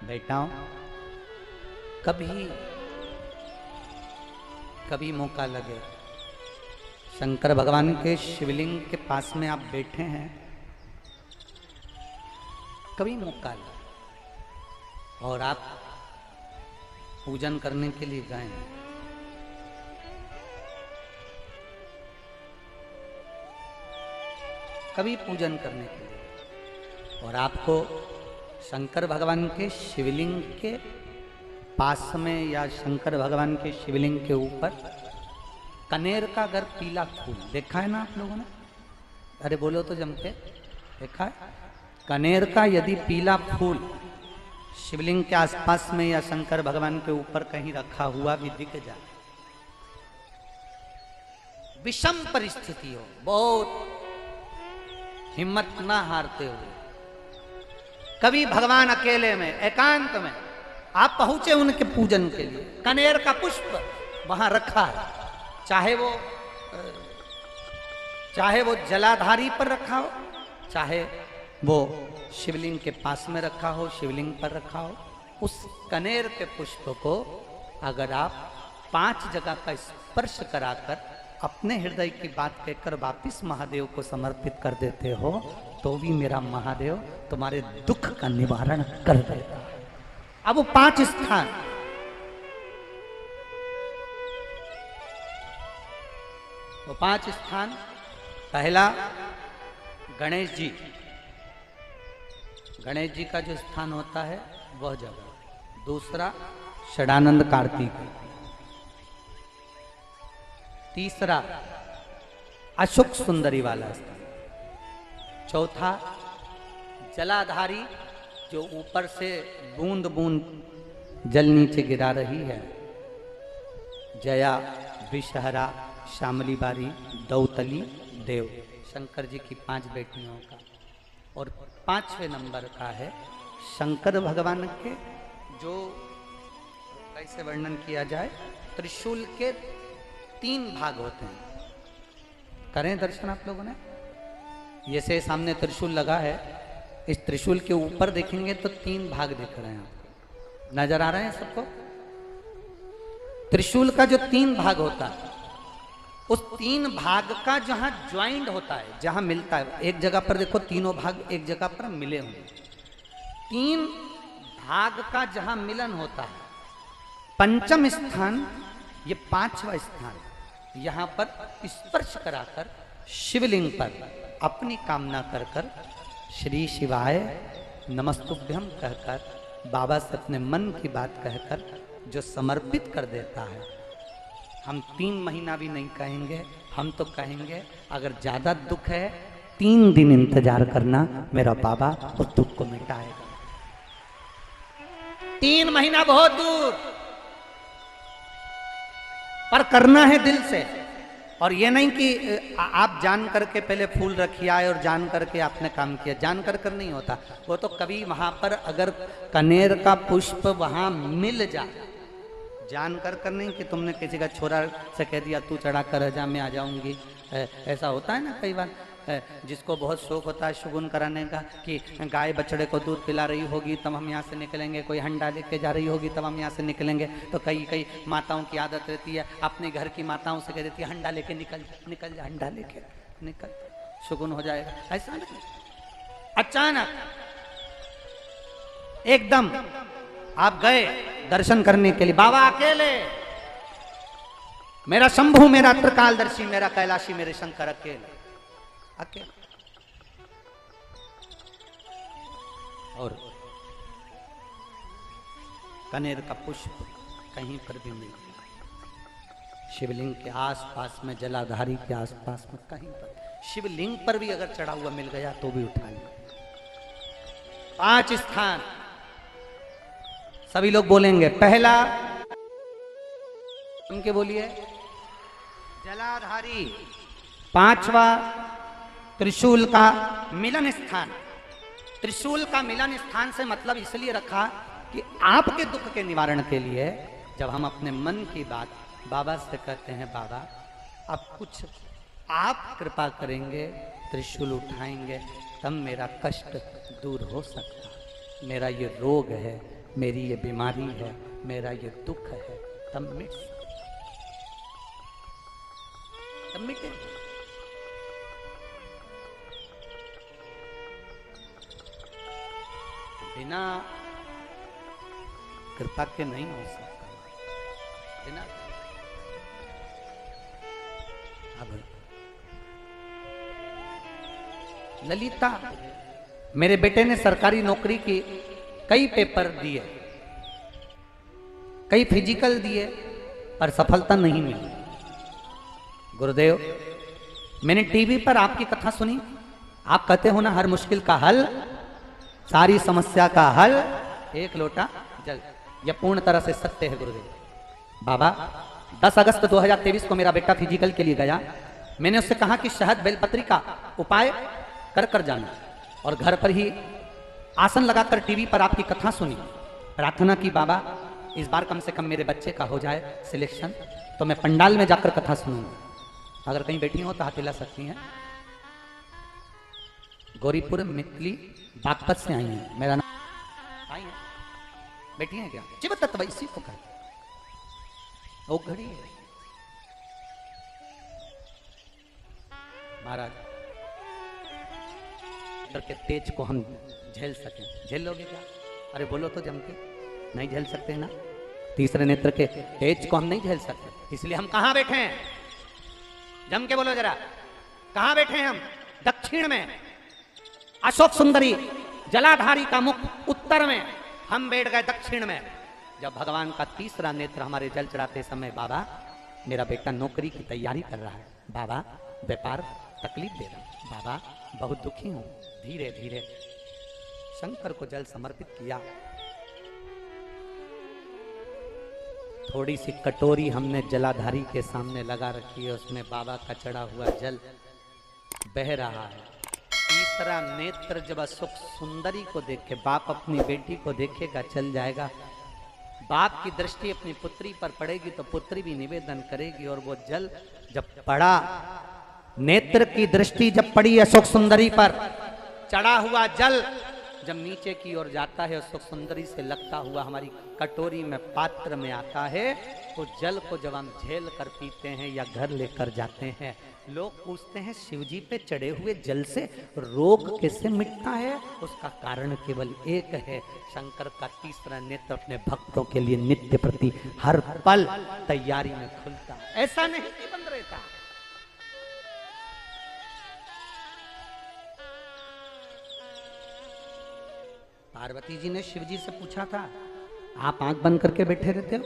बेटाओं, कभी मौका लगे, शंकर भगवान के शिवलिंग के पास में आप बैठे हैं, कभी मौका लगे और आप पूजन करने के लिए गए, कभी पूजन करने के लिए, और आपको शंकर भगवान के शिवलिंग के पास में या शंकर भगवान के शिवलिंग के ऊपर कनेर का अगर पीला फूल देखा है ना आप लोगों ने? अरे बोलो तो जम के, देखा है? कनेर का यदि पीला फूल शिवलिंग के आसपास में या शंकर भगवान के ऊपर कहीं रखा हुआ भी दिख जाए, विषम परिस्थिति हो, बहुत हिम्मत ना हारते हुए, कभी भगवान अकेले में एकांत में आप पहुंचे उनके पूजन के लिए, कनेर का पुष्प वहां रखा है, चाहे वो जलाधारी पर रखा हो, चाहे वो शिवलिंग के पास में रखा हो, शिवलिंग पर रखा हो, उस कनेर के पुष्प को अगर आप 5 जगह का स्पर्श कराकर अपने हृदय की बात कहकर वापिस महादेव को समर्पित कर देते हो, तो भी मेरा महादेव तुम्हारे दुख का निवारण कर देगा। अब वो 5 स्थान, वो 5 स्थान, पहला गणेश जी, गणेश जी का जो स्थान होता है वह जगह, दूसरा षडानंद कार्तिक, तीसरा अशोक सुंदरी वाला स्थान, चौथा जलाधारी जो ऊपर से बूंद बूंद जल नीचे गिरा रही है, जया, विषहरा, श्यामली बारी, दौतली, देव, शंकर जी की 5 बेटियों का, और 5वें नंबर का है शंकर भगवान के, जो कैसे वर्णन किया जाए, त्रिशूल के 3 भाग होते हैं। करें दर्शन आप लोगों ने? जैसे सामने त्रिशूल लगा है, इस त्रिशूल के ऊपर देखेंगे तो 3 भाग दिख रहे हैं आपको, नजर आ रहे हैं सबको? त्रिशूल का जो 3 भाग होता है, उस 3 भाग का जहां ज्वाइंट होता है, जहां मिलता है, एक जगह पर देखो तीनों भाग एक जगह पर मिले हुए, 3 भाग का जहां मिलन होता है, 5वां स्थान, ये 5वां स्थान, यहां पर स्पर्श कराकर शिवलिंग पर अपनी कामना कर कर श्री शिवाय नमस्तुभ्यम कहकर, बाबा से अपने मन की बात कहकर जो समर्पित कर देता है, हम 3 महीना भी नहीं कहेंगे, हम तो कहेंगे अगर ज्यादा दुख है 3 दिन इंतजार करना, मेरा बाबा उस दुख को मिटाएगा। 3 महीना बहुत दूर, पर करना है दिल से, और ये नहीं कि आप जान करके पहले फूल रखिए आए और जान करके आपने काम किया, जान कर नहीं होता वो, तो कभी वहां पर अगर कनेर का पुष्प वहां मिल जाए, जान कर नहीं कि तुमने किसी का छोरा से कह दिया तू चढ़ा कर जा, मैं आ जाऊंगी, ऐसा होता है ना कई बार, जिसको बहुत शौक होता है शगुन कराने का, कि गाय बछड़े को दूध पिला रही होगी तब हम यहाँ से निकलेंगे, कोई हंडा लेके जा रही होगी तब हम यहाँ से निकलेंगे, तो कई माताओं की आदत रहती है, अपने घर की माताओं से कह देती है हंडा लेके निकल जा, हंडा लेके निकल, शगुन हो जाएगा। ऐसा नहीं, अचानक एकदम आप गए दर्शन करने के लिए, बाबा अकेले, मेरा शंभू, मेरा त्रिकालदर्शी, मेरा कैलाशी, मेरे शंकर अकेले, और कनेर का पुष्प कहीं पर भी मिल गया, शिवलिंग के आसपास में, जलाधारी के आसपास में, कहीं पर, शिवलिंग पर भी अगर चढ़ा हुआ मिल गया तो भी उठाएंगे। 5 स्थान सभी लोग बोलेंगे, पहला उनके बोलिए जलाधारी, 5वां त्रिशूल का मिलन स्थान। त्रिशूल का मिलन स्थान से मतलब इसलिए रखा कि आपके दुख के निवारण के लिए जब हम अपने मन की बात बाबा से कहते हैं, बाबा अब कुछ आप कृपा करेंगे, त्रिशूल उठाएंगे, तब मेरा कष्ट दूर हो सकता है, मेरा ये रोग है, मेरी ये बीमारी है, मेरा ये दुख है, तब मिटे। बिना कृपा के नहीं हो सकता। बिना अब ललिता, मेरे बेटे ने सरकारी नौकरी की कई पेपर दिए, कई फिजिकल दिए, पर सफलता नहीं मिली। गुरुदेव, मैंने टीवी पर आपकी कथा सुनी, आप कहते हो ना हर मुश्किल का हल, सारी समस्या का हल एक लोटा जल। यह पूर्ण तरह से सत्य है गुरुदेव। बाबा, 10 अगस्त 2023 को मेरा बेटा फिजिकल के लिए गया। मैंने उससे कहा कि शहद बेलपत्री का उपाय कर जाना, और घर पर ही आसन लगाकर टीवी पर आपकी कथा सुनी। प्रार्थना की बाबा इस बार कम से कम मेरे बच्चे का हो जाए सिलेक्शन, तो मैं पंडाल में जाकर कथा सुनूंगा। अगर कहीं बैठी हो तो हाथ हिला सकती हैं। गौरीपुर मितली बागपत से आई हैं, मेरा नाम आई है, बैठी हैं क्या? जीव तत्व इसी को कहते हैं। वो घड़ी है महाराज, अंदर के तेज को हम झेल सकें। झेल लोगे क्या? अरे बोलो तो जम के। नहीं झेल सकते ना? तीसरे नेत्र के तेज को हम नहीं झेल सकते, इसलिए हम कहां बैठे हैं? जम के बोलो जरा, कहां बैठे हैं हम? दक्षिण में। अशोक सुंदरी जलाधारी का मुख उत्तर में, हम बैठ गए दक्षिण में। जब भगवान का तीसरा नेत्र हमारे जल चढ़ाते समय, बाबा मेरा बेटा नौकरी की तैयारी कर रहा है, बाबा व्यापार तकलीफ दे रहा है, बाबा बहुत दुखी हूं। धीरे धीरे शंकर को जल समर्पित किया। थोड़ी सी कटोरी हमने जलाधारी के सामने लगा रखी है, उसमें बाबा का चढ़ा हुआ जल बह रहा है। तीसरा नेत्र जब अशोक सुंदरी को देखे, बाप अपनी बेटी को देखेगा चल जाएगा। बाप की दृष्टि अपनी पुत्री पर पड़ेगी तो पुत्री भी निवेदन करेगी, और वो जल जब पड़ा, नेत्र की दृष्टि जब पड़ी अशोक सुंदरी पर, चढ़ा हुआ जल जब नीचे की ओर जाता है, अशोक सुंदरी से लगता हुआ हमारी कटोरी में पात्र में आता है, तो जल को जब हम झेल कर पीते हैं या घर लेकर जाते हैं, लोग पूछते हैं शिवजी पे चढ़े हुए जल से रोग कैसे मिटता है? उसका कारण केवल एक है, शंकर का तीसरा नेत्र अपने भक्तों के लिए नित्य प्रति हर पल तैयारी में खुलता। ऐसा नहीं कि बंद रहता। पार्वती जी ने शिव जी से पूछा था, आप आंख बंद करके बैठे रहते हो?